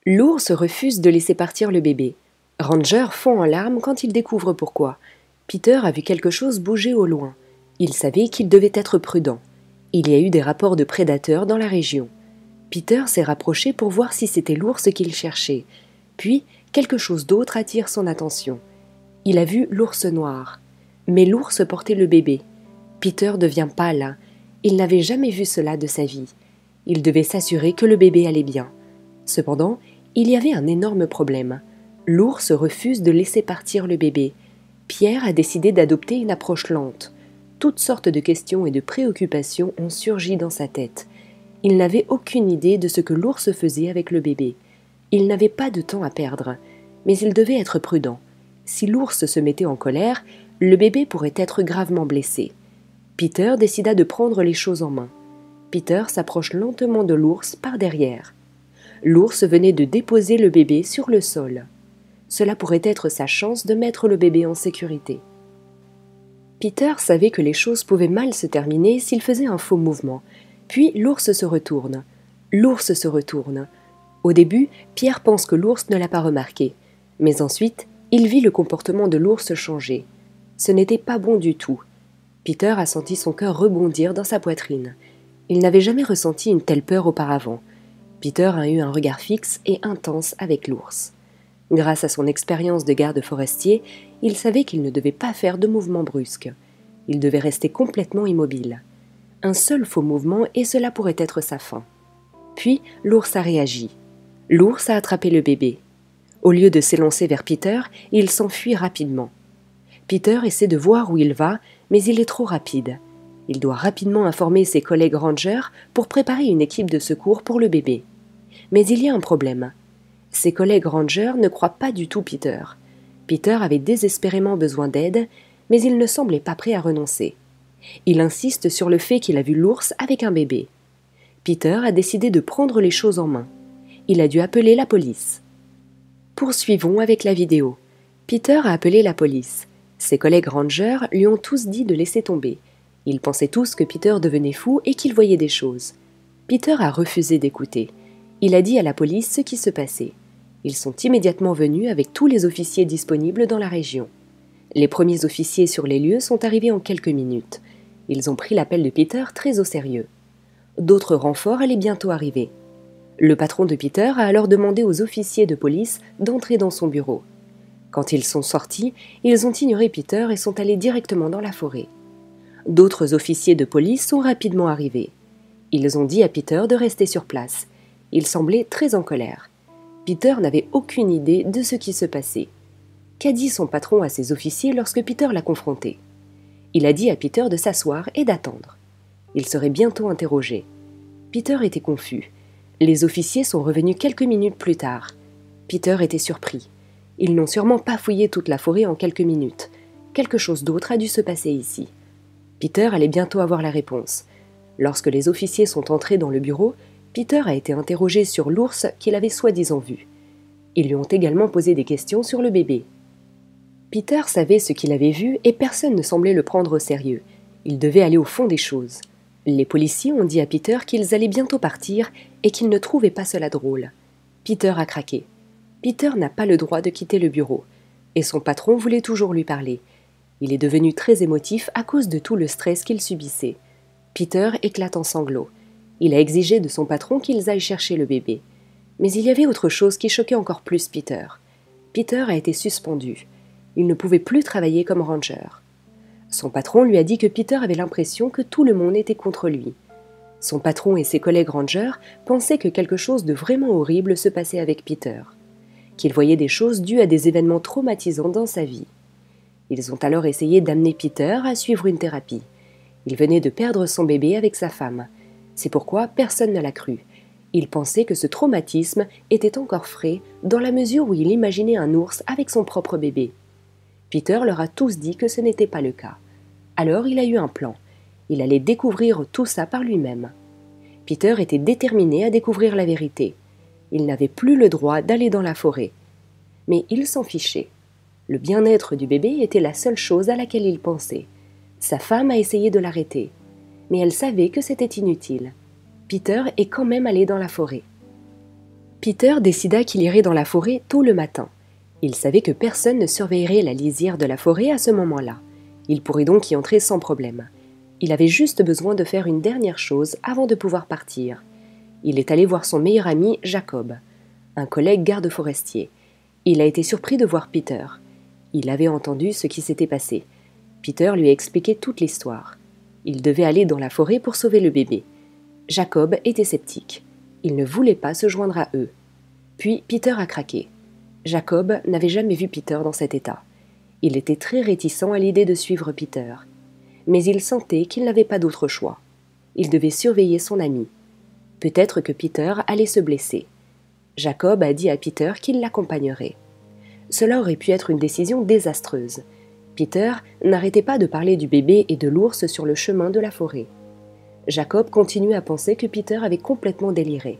L'ours refuse de laisser partir le bébé. Ranger fond en larmes quand il découvre pourquoi. Peter a vu quelque chose bouger au loin. Il savait qu'il devait être prudent. Il y a eu des rapports de prédateurs dans la région. Peter s'est rapproché pour voir si c'était l'ours qu'il cherchait. Puis, quelque chose d'autre attire son attention. Il a vu l'ours noir. Mais l'ours portait le bébé. Peter devient pâle. Il n'avait jamais vu cela de sa vie. Il devait s'assurer que le bébé allait bien. Cependant, il y avait un énorme problème. L'ours refuse de laisser partir le bébé. Pierre a décidé d'adopter une approche lente. Toutes sortes de questions et de préoccupations ont surgi dans sa tête. Il n'avait aucune idée de ce que l'ours faisait avec le bébé. Il n'avait pas de temps à perdre, mais il devait être prudent. Si l'ours se mettait en colère, le bébé pourrait être gravement blessé. Peter décida de prendre les choses en main. Peter s'approche lentement de l'ours par derrière. L'ours venait de déposer le bébé sur le sol. Cela pourrait être sa chance de mettre le bébé en sécurité. Peter savait que les choses pouvaient mal se terminer s'il faisait un faux mouvement. Puis l'ours se retourne. L'ours se retourne. Au début, Pierre pense que l'ours ne l'a pas remarqué. Mais ensuite, il vit le comportement de l'ours changer. Ce n'était pas bon du tout. Peter a senti son cœur rebondir dans sa poitrine. Il n'avait jamais ressenti une telle peur auparavant. Peter a eu un regard fixe et intense avec l'ours. Grâce à son expérience de garde forestier, il savait qu'il ne devait pas faire de mouvements brusques. Il devait rester complètement immobile. Un seul faux mouvement et cela pourrait être sa fin. Puis, l'ours a réagi. L'ours a attrapé le bébé. Au lieu de s'élancer vers Peter, il s'enfuit rapidement. Peter essaie de voir où il va, mais il est trop rapide. Il doit rapidement informer ses collègues rangers pour préparer une équipe de secours pour le bébé. Mais il y a un problème. Ses collègues rangers ne croient pas du tout Peter. Peter avait désespérément besoin d'aide, mais il ne semblait pas prêt à renoncer. Il insiste sur le fait qu'il a vu l'ours avec un bébé. Peter a décidé de prendre les choses en main. Il a dû appeler la police. Poursuivons avec la vidéo. Peter a appelé la police. Ses collègues rangers lui ont tous dit de laisser tomber. Ils pensaient tous que Peter devenait fou et qu'il voyait des choses. Peter a refusé d'écouter. Il a dit à la police ce qui se passait. Ils sont immédiatement venus avec tous les officiers disponibles dans la région. Les premiers officiers sur les lieux sont arrivés en quelques minutes. Ils ont pris l'appel de Peter très au sérieux. D'autres renforts allaient bientôt arriver. Le patron de Peter a alors demandé aux officiers de police d'entrer dans son bureau. Quand ils sont sortis, ils ont ignoré Peter et sont allés directement dans la forêt. D'autres officiers de police sont rapidement arrivés. Ils ont dit à Peter de rester sur place. Il semblait très en colère. Peter n'avait aucune idée de ce qui se passait. Qu'a dit son patron à ses officiers lorsque Peter l'a confronté? Il a dit à Peter de s'asseoir et d'attendre. Il serait bientôt interrogé. Peter était confus. Les officiers sont revenus quelques minutes plus tard. Peter était surpris. Ils n'ont sûrement pas fouillé toute la forêt en quelques minutes. Quelque chose d'autre a dû se passer ici. Peter allait bientôt avoir la réponse. Lorsque les officiers sont entrés dans le bureau, Peter a été interrogé sur l'ours qu'il avait soi-disant vu. Ils lui ont également posé des questions sur le bébé. Peter savait ce qu'il avait vu et personne ne semblait le prendre au sérieux. Il devait aller au fond des choses. Les policiers ont dit à Peter qu'ils allaient bientôt partir et qu'ils ne trouvaient pas cela drôle. Peter a craqué. Peter n'a pas le droit de quitter le bureau. Et son patron voulait toujours lui parler. Il est devenu très émotif à cause de tout le stress qu'il subissait. Peter éclate en sanglots. Il a exigé de son patron qu'ils aillent chercher le bébé. Mais il y avait autre chose qui choquait encore plus Peter. Peter a été suspendu. Il ne pouvait plus travailler comme ranger. Son patron lui a dit que Peter avait l'impression que tout le monde était contre lui. Son patron et ses collègues rangers pensaient que quelque chose de vraiment horrible se passait avec Peter, qu'il voyait des choses dues à des événements traumatisants dans sa vie. Ils ont alors essayé d'amener Peter à suivre une thérapie. Il venait de perdre son bébé avec sa femme. C'est pourquoi personne ne l'a cru. Il pensait que ce traumatisme était encore frais dans la mesure où il imaginait un ours avec son propre bébé. Peter leur a tous dit que ce n'était pas le cas. Alors il a eu un plan. Il allait découvrir tout ça par lui-même. Peter était déterminé à découvrir la vérité. Il n'avait plus le droit d'aller dans la forêt. Mais il s'en fichait. Le bien-être du bébé était la seule chose à laquelle il pensait. Sa femme a essayé de l'arrêter, mais elle savait que c'était inutile. Peter est quand même allé dans la forêt. Peter décida qu'il irait dans la forêt tôt le matin. Il savait que personne ne surveillerait la lisière de la forêt à ce moment-là. Il pourrait donc y entrer sans problème. Il avait juste besoin de faire une dernière chose avant de pouvoir partir. Il est allé voir son meilleur ami Jacob, un collègue garde forestier. Il a été surpris de voir Peter. Il avait entendu ce qui s'était passé. Peter lui a expliqué toute l'histoire. Il devait aller dans la forêt pour sauver le bébé. Jacob était sceptique. Il ne voulait pas se joindre à eux. Puis Peter a craqué. Jacob n'avait jamais vu Peter dans cet état. Il était très réticent à l'idée de suivre Peter. Mais il sentait qu'il n'avait pas d'autre choix. Il devait surveiller son ami. Peut-être que Peter allait se blesser. Jacob a dit à Peter qu'il l'accompagnerait. Cela aurait pu être une décision désastreuse. Peter n'arrêtait pas de parler du bébé et de l'ours sur le chemin de la forêt. Jacob continuait à penser que Peter avait complètement déliré.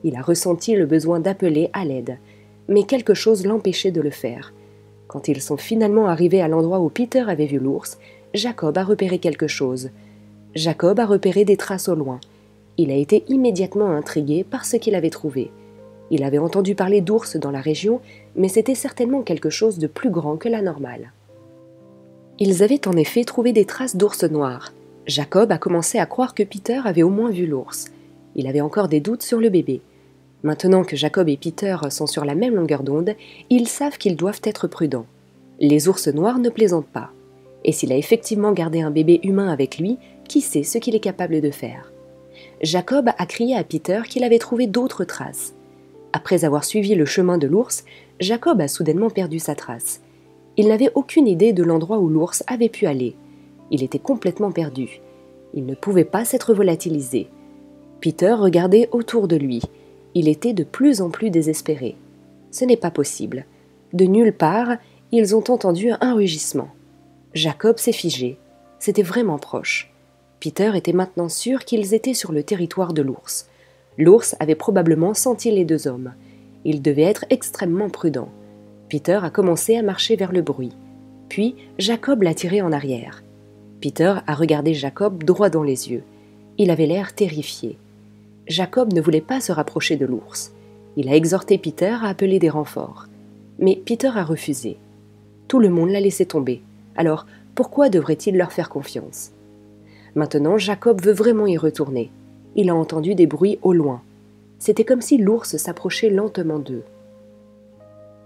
Il a ressenti le besoin d'appeler à l'aide, mais quelque chose l'empêchait de le faire. Quand ils sont finalement arrivés à l'endroit où Peter avait vu l'ours, Jacob a repéré quelque chose. Jacob a repéré des traces au loin. Il a été immédiatement intrigué par ce qu'il avait trouvé. Il avait entendu parler d'ours dans la région, mais c'était certainement quelque chose de plus grand que la normale. Ils avaient en effet trouvé des traces d'ours noirs. Jacob a commencé à croire que Peter avait au moins vu l'ours. Il avait encore des doutes sur le bébé. Maintenant que Jacob et Peter sont sur la même longueur d'onde, ils savent qu'ils doivent être prudents. Les ours noirs ne plaisantent pas. Et s'il a effectivement gardé un bébé humain avec lui, qui sait ce qu'il est capable de faire? Jacob a crié à Peter qu'il avait trouvé d'autres traces. Après avoir suivi le chemin de l'ours, Jacob a soudainement perdu sa trace. Il n'avait aucune idée de l'endroit où l'ours avait pu aller. Il était complètement perdu. Il ne pouvait pas s'être volatilisé. Peter regardait autour de lui. Il était de plus en plus désespéré. Ce n'est pas possible. De nulle part, ils ont entendu un rugissement. Jacob s'est figé. C'était vraiment proche. Peter était maintenant sûr qu'ils étaient sur le territoire de l'ours. L'ours avait probablement senti les deux hommes. Il devait être extrêmement prudent. Peter a commencé à marcher vers le bruit. Puis, Jacob l'a tiré en arrière. Peter a regardé Jacob droit dans les yeux. Il avait l'air terrifié. Jacob ne voulait pas se rapprocher de l'ours. Il a exhorté Peter à appeler des renforts. Mais Peter a refusé. Tout le monde l'a laissé tomber. Alors, pourquoi devrait-il leur faire confiance? Maintenant, Jacob veut vraiment y retourner. Il a entendu des bruits au loin. C'était comme si l'ours s'approchait lentement d'eux.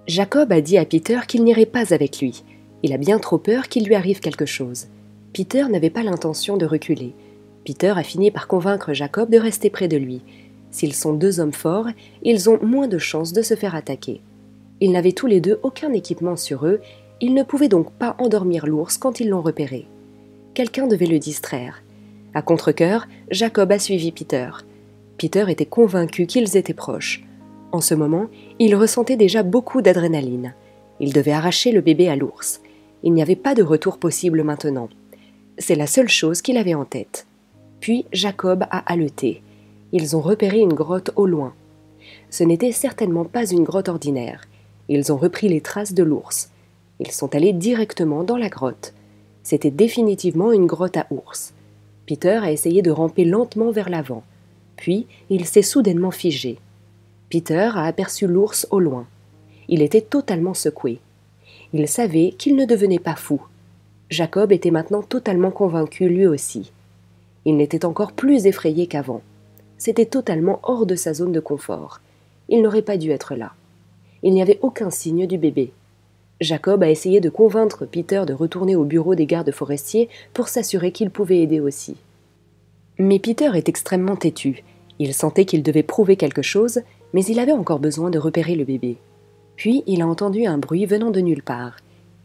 Jacob a dit à Peter qu'il n'irait pas avec lui. Il a bien trop peur qu'il lui arrive quelque chose. Peter n'avait pas l'intention de reculer. Peter a fini par convaincre Jacob de rester près de lui. S'ils sont deux hommes forts, ils ont moins de chances de se faire attaquer. Ils n'avaient tous les deux aucun équipement sur eux, ils ne pouvaient donc pas endormir l'ours quand ils l'ont repéré. Quelqu'un devait le distraire. À contre-cœur, Jacob a suivi Peter. Peter était convaincu qu'ils étaient proches. En ce moment, il ressentait déjà beaucoup d'adrénaline. Il devait arracher le bébé à l'ours. Il n'y avait pas de retour possible maintenant. C'est la seule chose qu'il avait en tête. Puis Jacob a haleté. Ils ont repéré une grotte au loin. Ce n'était certainement pas une grotte ordinaire. Ils ont repris les traces de l'ours. Ils sont allés directement dans la grotte. C'était définitivement une grotte à ours. Peter a essayé de ramper lentement vers l'avant. Puis, il s'est soudainement figé. Peter a aperçu l'ours au loin. Il était totalement secoué. Il savait qu'il ne devenait pas fou. Jacob était maintenant totalement convaincu lui aussi. Il n'était encore plus effrayé qu'avant. C'était totalement hors de sa zone de confort. Il n'aurait pas dû être là. Il n'y avait aucun signe du bébé. Jacob a essayé de convaincre Peter de retourner au bureau des gardes forestiers pour s'assurer qu'il pouvait aider aussi. Mais Peter est extrêmement têtu. Il sentait qu'il devait prouver quelque chose, mais il avait encore besoin de repérer le bébé. Puis il a entendu un bruit venant de nulle part.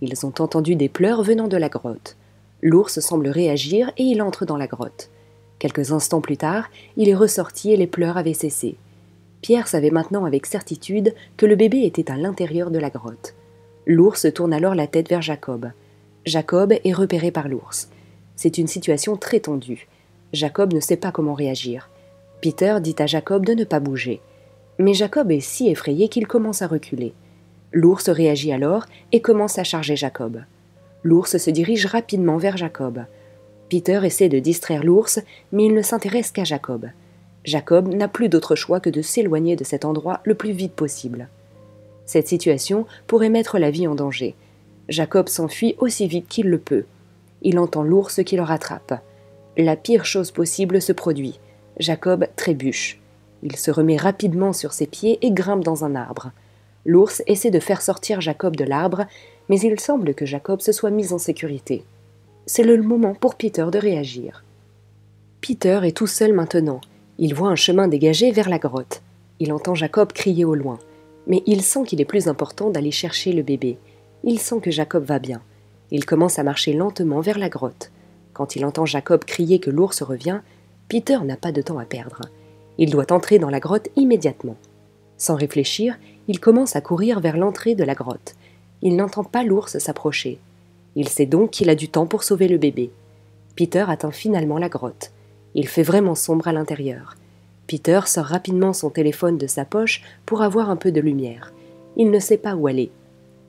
Ils ont entendu des pleurs venant de la grotte. L'ours semble réagir et il entre dans la grotte. Quelques instants plus tard, il est ressorti et les pleurs avaient cessé. Pierre savait maintenant avec certitude que le bébé était à l'intérieur de la grotte. L'ours tourne alors la tête vers Jacob. Jacob est repéré par l'ours. C'est une situation très tendue. Jacob ne sait pas comment réagir. Peter dit à Jacob de ne pas bouger. Mais Jacob est si effrayé qu'il commence à reculer. L'ours réagit alors et commence à charger Jacob. L'ours se dirige rapidement vers Jacob. Peter essaie de distraire l'ours, mais il ne s'intéresse qu'à Jacob. Jacob n'a plus d'autre choix que de s'éloigner de cet endroit le plus vite possible. Cette situation pourrait mettre la vie en danger. Jacob s'enfuit aussi vite qu'il le peut. Il entend l'ours qui le rattrape. La pire chose possible se produit. Jacob trébuche. Il se remet rapidement sur ses pieds et grimpe dans un arbre. L'ours essaie de faire sortir Jacob de l'arbre, mais il semble que Jacob se soit mis en sécurité. C'est le moment pour Peter de réagir. Peter est tout seul maintenant. Il voit un chemin dégagé vers la grotte. Il entend Jacob crier au loin. Mais il sent qu'il est plus important d'aller chercher le bébé. Il sent que Jacob va bien. Il commence à marcher lentement vers la grotte. Quand il entend Jacob crier que l'ours revient, Peter n'a pas de temps à perdre. Il doit entrer dans la grotte immédiatement. Sans réfléchir, il commence à courir vers l'entrée de la grotte. Il n'entend pas l'ours s'approcher. Il sait donc qu'il a du temps pour sauver le bébé. Peter atteint finalement la grotte. Il fait vraiment sombre à l'intérieur. Peter sort rapidement son téléphone de sa poche pour avoir un peu de lumière. Il ne sait pas où aller.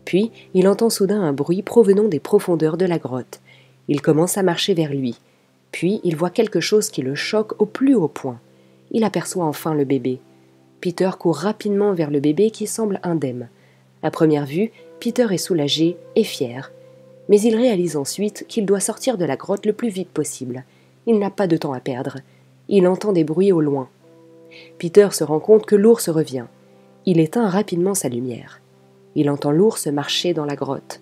Puis, il entend soudain un bruit provenant des profondeurs de la grotte. Il commence à marcher vers lui. Puis, il voit quelque chose qui le choque au plus haut point. Il aperçoit enfin le bébé. Peter court rapidement vers le bébé qui semble indemne. À première vue, Peter est soulagé et fier. Mais il réalise ensuite qu'il doit sortir de la grotte le plus vite possible. Il n'a pas de temps à perdre. Il entend des bruits au loin. Peter se rend compte que l'ours revient. Il éteint rapidement sa lumière. Il entend l'ours marcher dans la grotte.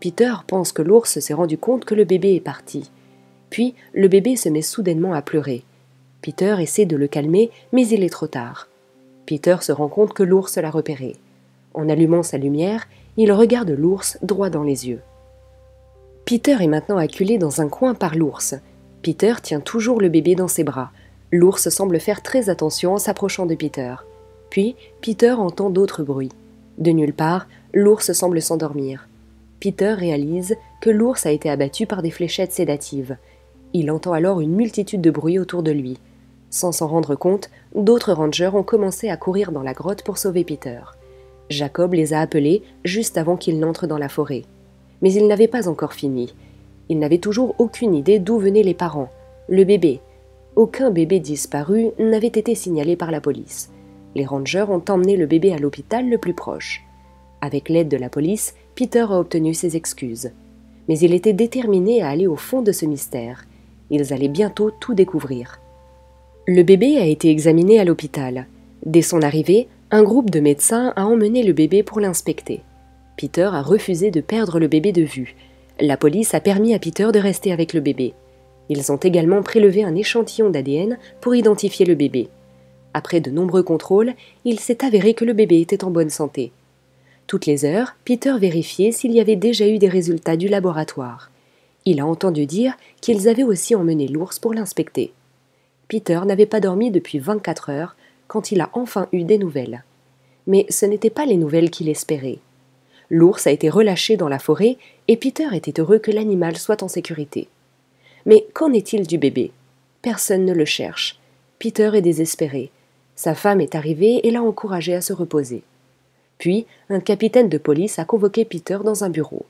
Peter pense que l'ours s'est rendu compte que le bébé est parti. Puis, le bébé se met soudainement à pleurer. Peter essaie de le calmer, mais il est trop tard. Peter se rend compte que l'ours l'a repéré. En allumant sa lumière, il regarde l'ours droit dans les yeux. Peter est maintenant acculé dans un coin par l'ours. Peter tient toujours le bébé dans ses bras. L'ours semble faire très attention en s'approchant de Peter. Puis, Peter entend d'autres bruits. De nulle part, l'ours semble s'endormir. Peter réalise que l'ours a été abattu par des fléchettes sédatives. Il entend alors une multitude de bruits autour de lui. Sans s'en rendre compte, d'autres rangers ont commencé à courir dans la grotte pour sauver Peter. Jacob les a appelés juste avant qu'il n'entre dans la forêt. Mais il n'avait pas encore fini. Il n'avait toujours aucune idée d'où venaient les parents, le bébé. Aucun bébé disparu n'avait été signalé par la police. Les rangers ont emmené le bébé à l'hôpital le plus proche. Avec l'aide de la police, Peter a obtenu ses excuses. Mais il était déterminé à aller au fond de ce mystère. Ils allaient bientôt tout découvrir. Le bébé a été examiné à l'hôpital. Dès son arrivée, un groupe de médecins a emmené le bébé pour l'inspecter. Peter a refusé de perdre le bébé de vue. La police a permis à Peter de rester avec le bébé. Ils ont également prélevé un échantillon d'ADN pour identifier le bébé. Après de nombreux contrôles, il s'est avéré que le bébé était en bonne santé. Toutes les heures, Peter vérifiait s'il y avait déjà eu des résultats du laboratoire. Il a entendu dire qu'ils avaient aussi emmené l'ours pour l'inspecter. Peter n'avait pas dormi depuis 24 heures quand il a enfin eu des nouvelles. Mais ce n'étaient pas les nouvelles qu'il espérait. L'ours a été relâché dans la forêt et Peter était heureux que l'animal soit en sécurité. Mais qu'en est-il du bébé? Personne ne le cherche. Peter est désespéré. Sa femme est arrivée et l'a encouragé à se reposer. Puis, un capitaine de police a convoqué Peter dans un bureau.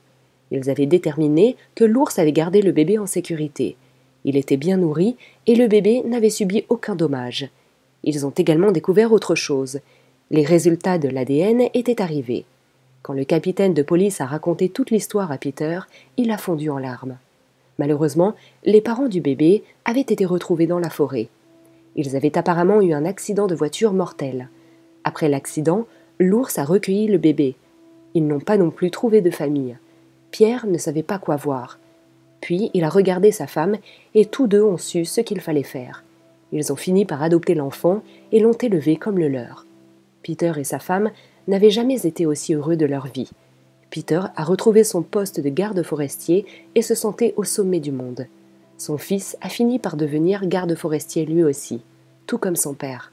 Ils avaient déterminé que l'ours avait gardé le bébé en sécurité. Il était bien nourri et le bébé n'avait subi aucun dommage. Ils ont également découvert autre chose. Les résultats de l'ADN étaient arrivés. Quand le capitaine de police a raconté toute l'histoire à Peter, il a fondu en larmes. Malheureusement, les parents du bébé avaient été retrouvés dans la forêt. Ils avaient apparemment eu un accident de voiture mortel. Après l'accident, l'ours a recueilli le bébé. Ils n'ont pas non plus trouvé de famille. Pierre ne savait pas quoi voir. Puis il a regardé sa femme et tous deux ont su ce qu'il fallait faire. Ils ont fini par adopter l'enfant et l'ont élevé comme le leur. Peter et sa femme n'avaient jamais été aussi heureux de leur vie. Peter a retrouvé son poste de garde forestier et se sentait au sommet du monde. Son fils a fini par devenir garde forestier lui aussi, tout comme son père.